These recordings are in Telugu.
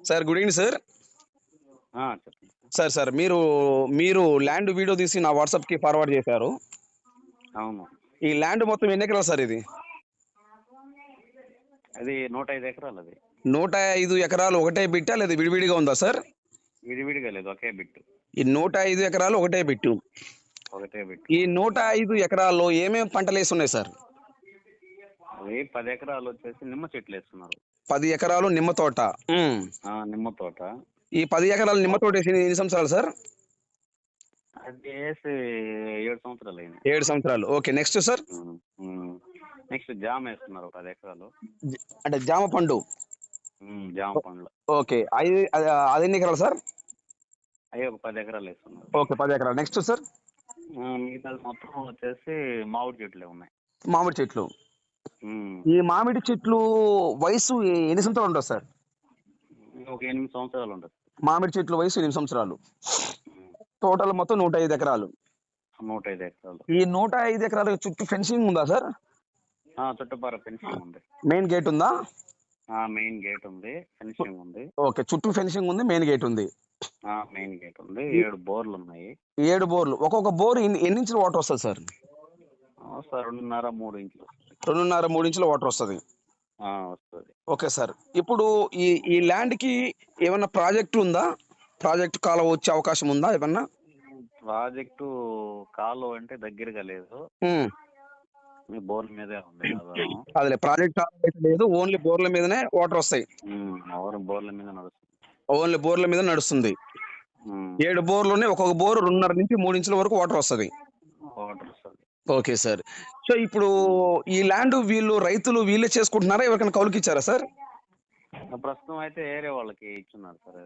Sir good evening sir. చెప్పండి. సార్ మీరు మీరు ల్యాండ్ వీడియో తీసి నా వాట్సాప్కి ఫార్వర్డ్ చేశారు. అవును. ఈ ల్యాండ్ మొత్తం ఎన్ని ఎకరాలు సార్ ఇది? అది 105 ఎకరాలు. అది 105 ఎకరాలు ఒకటే బిట్టా లేదా విడివిడిగా ఉందా సార్? విడివిడిగా లేదు, ఒకే బిట్టు. ఈ 105 ఎకరాలు ఒకటే బిట్టు. ఒకటే బిట్టు. ఈ 105 ఎకరాల్లో ఏమేమి పంటలు వేసి ఉన్నాయి సార్? అది 10 ఎకరాలు వచ్చేసి నిమ్మ చెట్లు వేస్తున్నారు. 10 ఎకరాలు నిమ్మ తోట. నిమ్మ తోట. ఈ 10 ఎకరాలు నిమ్మ తోట వేసి ఎన్ని సంవత్సరాలు సార్? అది వేసి 7 సంవత్సరాలు అయింది. 7 సంవత్సరాలు. Okay, next sir? నెక్స్ట్ జామ వేస్తున్నారు 10 ఎకరాలు. అంటే జామ పండు. జామ పండ్లు. ఓకే, అది ఎన్ని ఎకరాలు సార్? అవి ఒక 10 ఎకరాలు వేస్తున్నారు. ఓకే, 10 ఎకరాలు. Next sir? మిగతా మొత్తం వచ్చేసి మామిడి చెట్లే ఉన్నాయి. మామిడి చెట్లు. ఈ మామిడి చెట్లు వయసు ఎన్ని సంవత్సరాలు ఉంటుంది సార్? ఒక 8 సంవత్సరాలు ఉంటుంది. మామిడి చెట్లు వయసు 8 సంవత్సరాలు. టోటల్ మొత్తం 105 ఎకరాలు. 105 ఎకరాలు. ఈ 105 ఎకరాల చుట్టూ ఫెన్సింగ్ ఉందా సార్? చుట్టుపక్కల ఫెన్సింగ్ ఉంది. మెయిన్ గేట్ ఉందా? మెయిన్ గేట్ ఉంది, ఫెన్సింగ్ ఉంది. ఓకే, చుట్టూ ఫెన్సింగ్ ఉంది, మెయిన్ గేట్ ఉంది. మెయిన్ గేట్ ఉంది. 7 బోర్లు ఉన్నాయి. 7 బోర్లు. ఒక్కొక్క బోర్ ఎన్ని ఇంచుల వాటర్ వస్తుంది సార్? 2.5-3 ఇంచులు. 2.5-3 ఇంచుల వాటర్ వస్తుంది. వస్తుంది. ఓకే సార్, ఇప్పుడు ఈ ల్యాండ్ కి ఏమన్నా ప్రాజెక్ట్ ఉందా? ప్రాజెక్ట్ కాలువ వచ్చే అవకాశం ఉందా ఏమన్నా? ప్రాజెక్టు కాలువ అంటే దగ్గరగా లేదు, బోర్ల మీదే ఉంది. అదే ప్రాజెక్ట్ కాలువ అయితే లేదు, ఓన్లీ బోర్ల మీదనే వాటర్ వస్తాయి. బోర్ల మీద నడుస్తుంది. ఓన్లీ బోర్ల మీద నడుస్తుంది. 7 బోర్లు ఉన్నాయి. ఒక్కొక్క బోర్ 2.5-3 ఇంచుల వరకు వాటర్ వస్తుంది. Okay sir. సో ఇప్పుడు ఈ ల్యాండ్ రైతులు వీళ్ళే చేసుకుంటున్నారా, ఎవరికైనా కౌలుకి ఇచ్చారా సార్? ప్రస్తుతం అయితే ఏరే వాళ్ళకి ఇచ్చున్నారు సార్.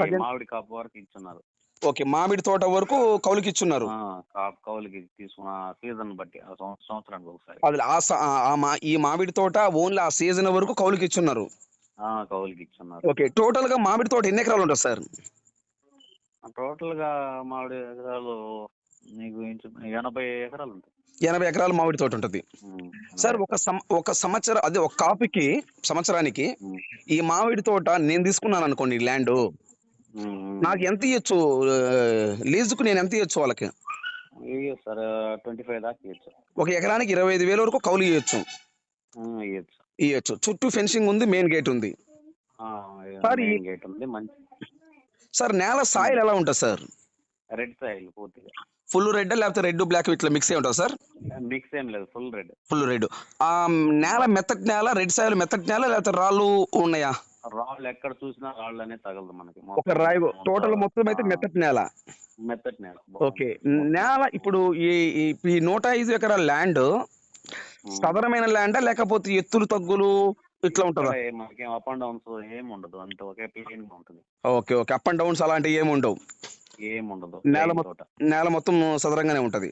అది మామిడి కాపు వరకు ఇచ్చున్నారు. ఓకే, మామిడి తోట వరకు కౌలుకి ఇచ్చున్నారు. కౌలుకి తీసుకున్న సీజన్ బట్టి సంవత్సరానికి ఒకసారి. అది ఈ మామిడి తోట ఓన్లీ ఆ సీజన్ వరకు కౌలుకి ఇచ్చున్నారు. కౌలుకి ఇచ్చున్నారు. ఓకే, టోటల్ గా మామిడి తోట ఎన్ని ఎకరాలు ఉంటుంది సార్? టోటల్ గా మామిడి ఎకరాలు నీకు 80 ఎకరాలు ఉంటాయి. 80 ఎకరాలు మామిడి తోట ఉంటుంది సార్. ఒక సంవత్సరం, అదే ఒక కాపుకి సంవత్సరానికి ఈ మామిడి తోట నేను తీసుకున్నాను అనుకోండి ల్యాండ్, నాకు ఎంత ఇవ్వచ్చు లీజుకు? నేను ఎంత ఇవ్వచ్చు వాళ్ళకి? సార్ 25 దాకా ఇవ్వచ్చు. ఒక ఎకరానికి 25,000 వరకు కౌలు ఇవ్వచ్చు. చుట్టూ ఫెన్సింగ్ ఉంది, మెయిన్ గేట్ ఉంది. సార్ నేల సాయిల్ ఎలా ఉంటుంది సార్? రెడ్ సాయిల్ పూర్తిగా. ఫుల్ రెడ్ లేకపోతే రెడ్ బ్లాక్ ఇట్లా మిక్స్ అయి ఉంటుంది సార్? మిక్స్ ఏం లేదు, ఫుల్ రెడ్. Full red. నేల మెత్తటి నేల, రెడ్ సాయిల్ మెత్తటి నేల లేకపోతే రాళ్ళు ఉన్నాయా? రాళ్ళు ఎక్కడ చూసినా రాళ్ళు అనేది తగలదు మనకి. ఒక రాయి టోటల్ మొత్తం అయితే మెత్తటి నేల. మెత్తటి నేల. ఓకే, నేల ఇప్పుడు ఈ 105 ఎకరాల ల్యాండ్ సాధారణమైన ల్యాండా లేకపోతే ఎత్తులు తగ్గులు ఇట్లా ఉంటుందా? మనకి అప్ అండ్ డౌన్స్ ఏమి ఉండదు, అంత ఒకే ప్లేన్ గా ఉంటుంది. ఓకే, అప్ అండ్ డౌన్స్ అలాంటివి ఏమి ఉండవు. ఏముండదు, నేల మొత్తం సదరంగానే ఉంటది.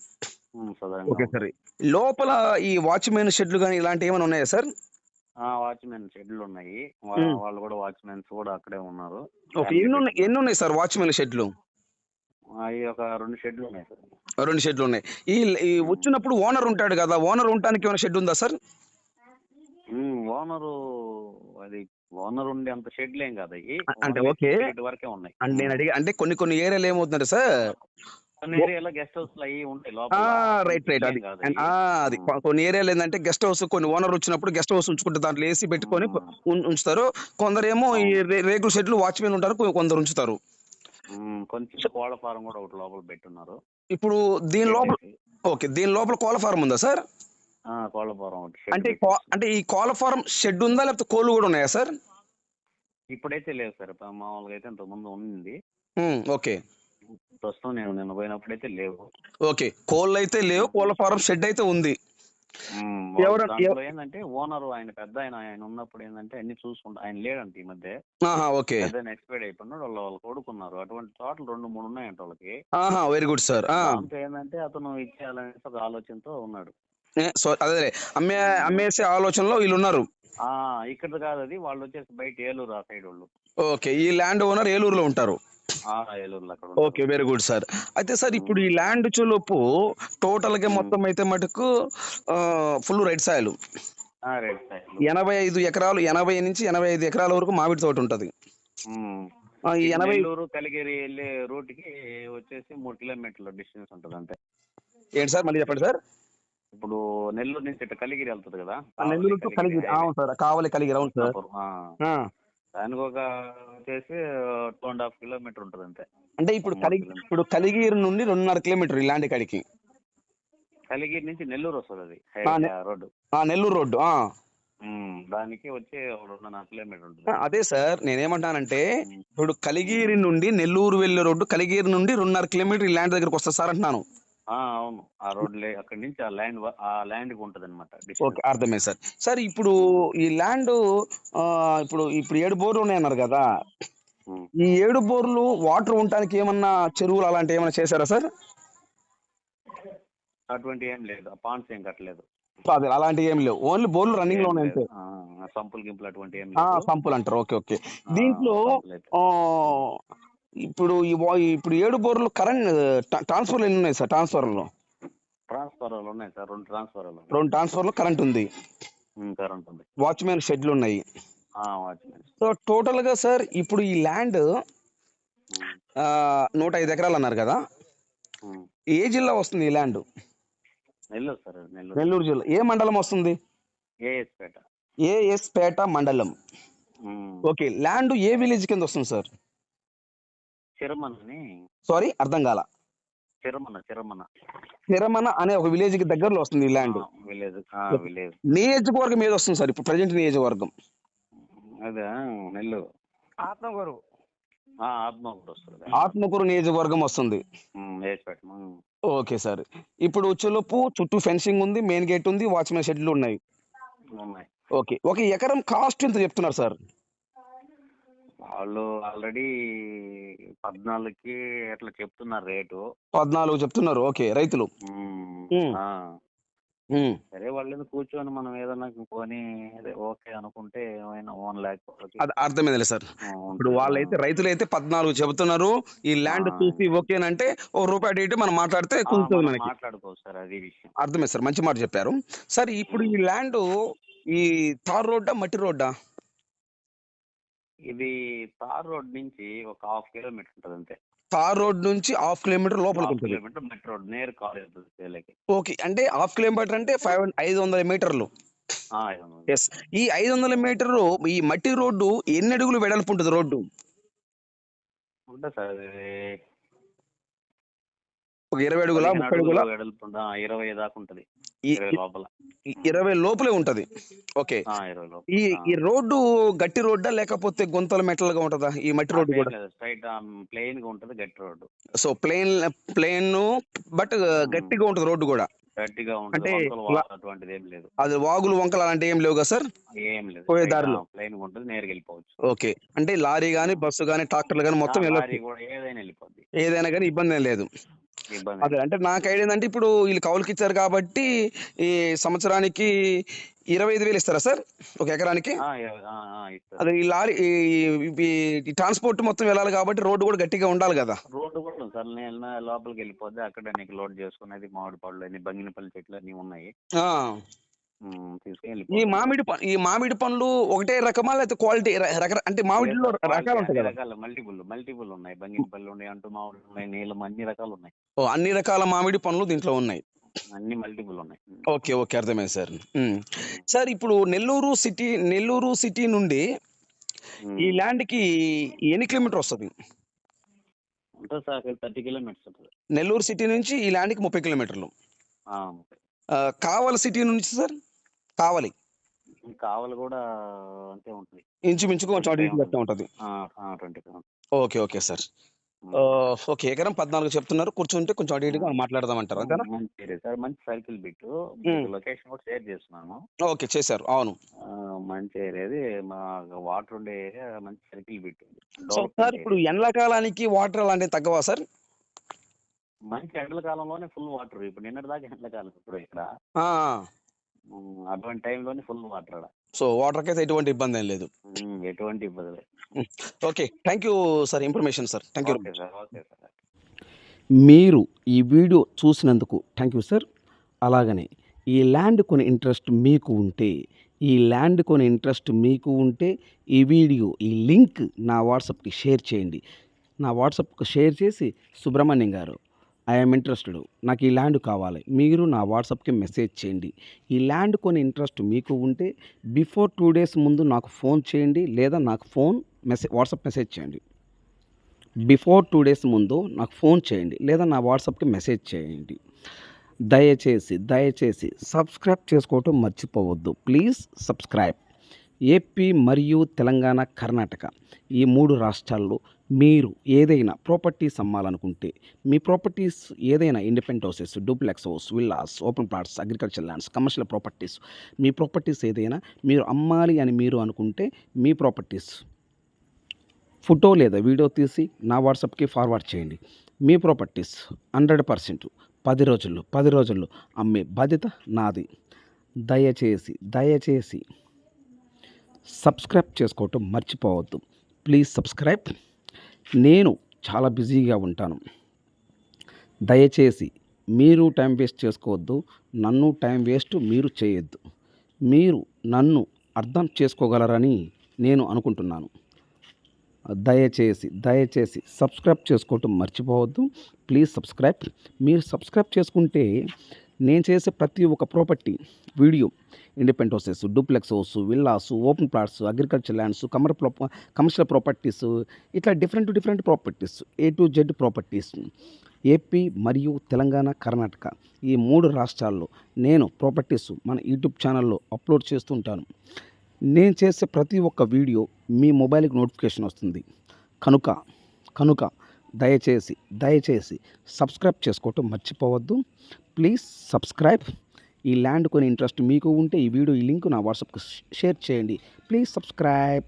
ఓకే సార్, లోపల ఈ వాచ్మెన్ షెడ్లు కానీ ఇలాంటి ఏమైనా ఉన్నాయా సార్? వాచ్మెన్ షెడ్లు ఉన్నాయి. వాళ్ళు కూడా వాచ్మెన్స్ కూడా అక్కడే ఉన్నారు. ఎన్ని ఉన్నాయి సార్ వాచ్మెన్ షెడ్లు? ఒక 2 షెడ్లు ఉన్నాయి సార్. 2 షెడ్లు ఉన్నాయి. ఈ వచ్చినప్పుడు ఓనర్ ఉంటాడు కదా, ఓనర్ ఉండటానికి ఏమైనా షెడ్ ఉందా సార్? ఓనర్ ఉండే అంత షెడ్లు ఏం కాదు అంటే. ఓకే, వరకే ఉన్నాయి. నేను అడిగి అంటే కొన్ని ఏరియాలు ఏమవుతుందంటే సార్, కొన్ని ఏరియాలో గెస్ట్ హౌస్ అవి ఉంటాయి లోపల. రైట్. అది కొన్ని ఏరియాలు ఏంటంటే గెస్ట్ హౌస్, కొన్ని ఓనర్ వచ్చినప్పుడు గెస్ట్ హౌస్ ఉంచుకుంటే దాంట్లో ఏసీ పెట్టుకొని ఉంచుతారు. కొందరేమో ఈ రేకుల షెడ్లు వాచ్మెన్ ఉంటారు, కొందరు ఉంచుతారు. కొంచెం కోళ్ళ ఫారం కూడా ఒకటి లోపల పెట్టున్నారు. ఇప్పుడు దీని లోపల కోళ్ళ ఫారం ఉందా సార్? కోళ్ళ ఫారం ఒకటి. అంటే ఈ కోళ్ళ ఫారం షెడ్ ఉందా లేకపోతే కోళ్ళు కూడా ఉన్నాయా సార్? ఇప్పుడైతే లేదు సార్, మామూలుగా అయితే ఇంతకు ముందు ఉంది. ఓకే, ప్రస్తుతం నేను పోయినప్పుడైతే లేవు. ఓకే, కోళ్ళు అయితే లేవు, కోళ్ళ ఫారం షెడ్ అయితే ఉంది. ఏంటంటే ఓనర్ ఆయన పెద్ద ఆయన ఉన్నప్పుడు ఏంటంటే అన్ని చూసుకుంటా, ఆయన లేడంటే ఈ మధ్య. ఓకే, ఎక్స్పైర్డ్ అయిపోయినాడు. వాళ్ళు కొడుకున్నారు. అటువంటి తోటలు 2-3 ఉన్నాయంట వాళ్ళకి. Very good sir. ఏంటంటే అతను ఇచ్చేయాలనే ఒక ఆలోచనతో ఉన్నాడు. అదే అమ్మేసే ఆలోచనలో వీళ్ళు ఉన్నారు. ఇక్కడ కాదు, అది వాళ్ళు వచ్చేసి బయట ఏలూరు ఆ సైడ్ వాళ్ళు. ఓకే, ఈ ల్యాండ్ ఓనర్ ఏలూరులో ఉంటారు. ఏలూరులో అక్కడ. Okay, very good sir. అయితే సార్ ఇప్పుడు ఈ ల్యాండ్ చులుపు టోటల్ గా మొత్తం అయితే మటుకు ఫుల్ రెడ్ సాయిల్. 85 ఎకరాలు, 80 నుంచి 85 ఎకరాల వరకు మామిడి తోట ఉంటది. ఉమ్. ఈ ఇటు 80 నెల్లూరు కలిగిరి వెళ్ళే రూట్కి వచ్చేసి 3 కిలోమీటర్ల డిస్టెన్స్ ఉంటుంది అంతే. ఏంటి సార్ మళ్ళీ చెప్పండి సార్. ఇప్పుడు నెల్లూరు నుంచి ఇటు కలిగిరి వెళ్తుంది కదా, నెల్లూరు టు కలిగిరి కలిగిరి హైవే అవును సార్, కావాలి కలిగిరి అవును సార్. రత్నాపురం. ఆ. దానికి ఒక వచ్చేసి 2.5 కిలోమీటర్ ఉంటుంది అంతే. అంటే ఇప్పుడు 3 కిలోమీటర్. ఇప్పుడు కలిగిరి నుండి 2.5 కిలోమీటర్ ఇలాంటి కాడికి. కలిగిరి నుంచి నెల్లూరు వస్తుంది అది ఆ, నె- రోడ్డు. నెల్లూరు రోడ్డు. దానికి వచ్చి 2.5 కిలోమీటర్ ఉంటుంది. అదే సార్ నేనేమంటానంటే ఇప్పుడు కలిగిరి నుండి నెల్లూరు వెళ్ళే రోడ్డు కలిగిరి నుండి 2.5 కిలోమీటర్ ఈ ల్యాండ్ దగ్గరకు వస్తుంది సార్ అంటున్నాను. అవును, ఆ రోడ్ అక్కడి నుంచి ఆ ల్యాండ్ ఉంటుంది అనమాట. ఓకే, అర్థమైంది సార్. సార్ ఇప్పుడు ఈ ల్యాండ్ ఇప్పుడు ఇప్పుడు 7 బోర్లు ఉన్నాయన్నారు కదా, ఈ 7 బోర్లు వాటర్ ఉండటానికి ఏమన్నా చెరువులు అలాంటివి ఏమైనా చేశారా సార్? అటువంటి ఏం లేదు, పాండ్స్ ఏం కట్టలేదు. అదే అలాంటివి ఏం లేవు, ఓన్లీ బోర్లు రన్నింగ్ లో ఉన్నాయి అంతే. సంపులు గింపులు అటువంటి ఏం ఆ, లేదు. సంపులు అంటారు. Okay okay. దీంట్లో సంపులు అయితే. ఇప్పుడు ఇప్పుడు 7 బోర్లు కరెంట్ ట్రాన్స్ఫర్లు ఎన్ని ఉన్నాయి సార్? ట్రాన్స్ఫర్లు ఉన్నాయి సార్, 2 ట్రాన్స్ఫార్మర్లు. 2 ట్రాన్స్ఫర్లు కరెంట్ ఉంది, కరెంట్ ఉంది. వాచ్మెన్ షెడ్లు ఉన్నాయి. వాచ్మెన్. సో టోటల్ గా సార్ ఇప్పుడు ఈ ల్యాండ్ 105 ఎకరాలు అన్నారు కదా, ఏ జిల్లా వస్తుంది ఈ ల్యాండ్? నెల్లూరు సార్, నెల్లూరు జిల్లా. ఏ మండలం వస్తుంది? ఏఎస్పేట. ఏఎస్పేట మండలం. ఓకే, ల్యాండ్ ఏ విలేజ్ కింద వస్తుంది సార్? చిరమని. సారీ అర్థం కాల. చిరమన అనే ఒక విలేజ్ కి దగ్గరలో వస్తుంది ఈ ల్యాండ్. విలేజ్. నియోజకవర్గం ఏది వస్తుంది సార్ ఇప్పుడు ప్రజెంట్ నియోజకవర్గం? అదే నెల్లూరు. ఆత్మకూరు వస్తుంది. ఆత్మకూరు నియోజకవర్గం వస్తుంది. Okay sir. ఇప్పుడు వచ్చేలోపు చుట్టూ ఫెన్సింగ్ ఉంది, మెయిన్ గేట్ ఉంది, వాచ్మెన్ షెడ్లు ఉన్నాయి. ఓకే, ఒక ఎకరం కాస్ట్ ఎంత చెప్తున్నారు సార్? వాళ్ళు ఆల్రెడీ 14కి అట్లా చెప్తున్నారు రేటు. 14 చెప్తున్నారు. ఓకే, రైతులు. సరే, వాళ్ళు కూర్చొని మనం ఏదన్నా కొని ఓకే అనుకుంటే ఏమైనా 1 lakh. అది అర్థమైంది సార్. ఇప్పుడు వాళ్ళైతే రైతులైతే 14 చెబుతున్నారు. ఈ ల్యాండ్ చూసి ఓకేనంటే ₹1 అటు మనం మాట్లాడితే కొంచెం మనకి మాట్లాడుకోవచ్చు సార్, అది విషయం. అర్థమైంది సార్, మంచి మాట చెప్పారు సార్. ఇప్పుడు ఈ ల్యాండ్ ఈ తార్ రోడ్డా మట్టి రోడ్డా? ఇది తార్ రోడ్ నుంచి ఒక 1/2 కిలోమీటర్ ఉంటుంది అంతే. తార్ రోడ్ నుంచి 1/2 కిలోమీటర్ లోపలికి ఉంటుంది. కిలోమీటర్ మట్టి రోడ్ నేరు కాలేజ్. ఓకే, అంటే 1/2 కిలోమీటర్ అంటే 500 మీటర్లు. ఎస్. ఈ 500 మీటర్లు ఈ మట్టి రోడ్డు ఎన్ని అడుగులు వెడల్పు ఉంటుంది రోడ్డు? ఉంటుంది సార్, ఒక 20 అడుగుల 30 అడుగుల 20 దాకా ఉంటుంది. 20 లోపలే ఉంటది. ఓకే, ఈ రోడ్డు గట్టి రోడ్డా లేకపోతే గుంతలు మెటల్గా ఉంటుందా ఈ మట్టి రోడ్డు కూడా? స్ట్రైట్ ప్లెయిన్ గా ఉంటది గట్టి రోడ్డు. సో ప్లెయిన్ బట్ గట్టిగా ఉంటది రోడ్డు కూడా. గట్టిగా అంటే అటువంటిది ఏం లేదు. అది వాగులు వంకలు అలాంటి ఏం లేవు కదా సార్? ఏం లేదు, పోయే దారిలో ప్లెయిన్ గా ఉంటది, నేరుగా వెళ్ళిపోవచ్చు. ఓకే, అంటే లారీ గానీ బస్సు గానీ ట్రాక్టర్లు గానీ మొత్తం ఏదైనా వెళ్ళిపోద్ది, ఏదైనా కానీ ఇబ్బంది ఏం లేదు. అదే అంటే నాకు ఐడియా ఏంటంటే ఇప్పుడు వీళ్ళు కౌలుకి ఇచ్చారు కాబట్టి ఈ సంవత్సరానికి 25,000 ఇస్తారా సార్ ఒక ఎకరానికి? అదే ఈ లారీ ఈ ట్రాన్స్పోర్ట్ మొత్తం వెళ్ళాలి కాబట్టి రోడ్డు కూడా గట్టిగా ఉండాలి కదా. రోడ్డు కూడా సార్ లోపలికి వెళ్ళిపోద్ది, అక్కడ నీకు లోడ్ చేసుకునేది మామిడి పళ్ళు అన్ని బంగినపల్లి చెట్లు అన్ని ఉన్నాయి. ఈ మామిడి పండ్లు ఒకటే రకమా లేకపోతే క్వాలిటీ అంటే మామిడిలో రకాలు ఉంటాయి కదా? మల్టిపుల్ ఉన్నాయి, బంగినపల్లి ఉన్నాయి, అంటూ మామిడి ఉన్నాయి, నీలం, అన్ని రకాలు ఉన్నాయి. అన్ని రకాల మామిడి పండ్లు దీంట్లో ఉన్నాయి, అన్ని మల్టిపుల్ ఉన్నాయి. ఓకే ఓకే, అర్థమైంది సార్. సార్ ఇప్పుడు నెల్లూరు సిటీ నుండి ఈ ల్యాండ్ కి ఎన్ని కిలోమీటర్ వస్తుంది? ఉంటుంది సార్ 30 కిలోమీటర్స్ ఉంటుంది. నెల్లూరు సిటీ నుంచి ఈ ల్యాండ్ కి 30 కిలోమీటర్లు. కావలి సిటీ నుంచి సార్? కావలి కూడా అంతే ఉంటుంది, ఇంచుమించుగా కొంచెం అటు ఇటు ఉంటుంది. 20. Okay okay sir. ఓకే, ఎకరం 14 చెప్తున్నారు, కూర్చుంటే కొంచెం అటు ఇటుగా మాట్లాడదామంటారు అంతేనా? మంచి సర్కిల్ బిట్, లొకేషన్ కూడా షేర్ చేస్తున్నాను. ఓకే, చేశారు, అవును. మంచి ఏరియాది, మా వాటర్ ఉండే ఏరియా, మంచి సర్కిల్ బిట్. సార్ ఇప్పుడు ఎండాకాలానికి వాటర్ అలాంటివి తగ్గవా సార్? మంచి ఎండల కాలంలోనే ఫుల్ వాటర్. ఇప్పుడు నిన్నటి దాకా ఎండాకాలం, ఇప్పుడు ఇక్కడ అటువంటి టైంలోనే ఫుల్ వాటర్. సో వాటర్కి అయితే ఎటువంటి ఇబ్బంది ఏం లేదు. ఎటువంటి ఇబ్బంది లేదు. Okay, thank you sir, information sir. Thank you. మీరు ఈ వీడియో చూసినందుకు థ్యాంక్ యూ సార్. అలాగనే ఈ ల్యాండ్ కొని ఇంట్రెస్ట్ మీకు ఉంటే ఈ ల్యాండ్ కొని ఇంట్రెస్ట్ మీకు ఉంటే ఈ వీడియో ఈ లింక్ నా వాట్సాప్కి షేర్ చేయండి. నా వాట్సాప్కి షేర్ చేసి సుబ్రహ్మణ్యం గారు ఐఎమ్ ఇంట్రెస్టెడ్, నాకు ఈ ల్యాండ్ కావాలి, మీరు నా వాట్సాప్కి మెసేజ్ చేయండి. ఈ ల్యాండ్ కొని ఇంట్రెస్ట్ మీకు ఉంటే బిఫోర్ 2 days ముందు నాకు ఫోన్ చేయండి, లేదా నాకు వాట్సాప్ మెసేజ్ చేయండి. బిఫోర్ 2 days ముందు నాకు ఫోన్ చేయండి, లేదా నా వాట్సాప్కి మెసేజ్ చేయండి. దయచేసి సబ్స్క్రైబ్ చేసుకోవటం మర్చిపోవద్దు. Please subscribe. ఏపీ మరియు తెలంగాణ, కర్ణాటక ఈ 3 రాష్ట్రాల్లో మీరు ఏదైనా ప్రాపర్టీస్ అమ్మాలనుకుంటే, మీ ప్రాపర్టీస్ ఏదైనా independent houses, duplex house, villas, open plots, agriculture lands, commercial properties, మీ ప్రాపర్టీస్ ఏదైనా మీరు అమ్మాలి అని మీరు అనుకుంటే మీ ప్రాపర్టీస్ ఫోటో లేదా వీడియో తీసి నా వాట్సాప్కి ఫార్వర్డ్ చేయండి. మీ ప్రాపర్టీస్ 100% 10 రోజుల్లో అమ్మే బాధ్యత నాది. దయచేసి సబ్స్క్రైబ్ చేసుకోవటం మర్చిపోవద్దు. Please subscribe. నేను చాలా బిజీగా ఉంటాను. దయచేసి మీరు టైం వేస్ట్ చేసుకోవద్దు, నన్ను టైం వేస్ట్ మీరు చేయొద్దు. మీరు నన్ను అర్థం చేసుకోగలరని నేను అనుకుంటున్నాను. దయచేసి సబ్స్క్రైబ్ చేసుకోవటం మర్చిపోవద్దు. Please subscribe. మీరు సబ్స్క్రైబ్ చేసుకుంటే నేను చేసే ప్రతి ఒక్క property video, independent houses, duplex house, villas, open plots, agriculture lands, commercial properties, ఇట్లా different properties, A to Z ప్రాపర్టీస్, ఏపీ మరియు తెలంగాణ, కర్ణాటక ఈ 3 రాష్ట్రాల్లో నేను ప్రాపర్టీస్ మన యూట్యూబ్ ఛానల్లో అప్లోడ్ చేస్తూ ఉంటాను. నేను చేసే ప్రతి ఒక్క వీడియో మీ మొబైల్కి నోటిఫికేషన్ వస్తుంది. కనుక దయచేసి సబ్స్క్రైబ్ చేసుకోవటం మర్చిపోవద్దు. Please subscribe. ఈ ల్యాండ్ కొని ఇంట్రెస్ట్ మీకు ఉంటే ఈ వీడియో ఈ లింక్ నా వాట్సాప్కి షేర్ చేయండి. Please subscribe.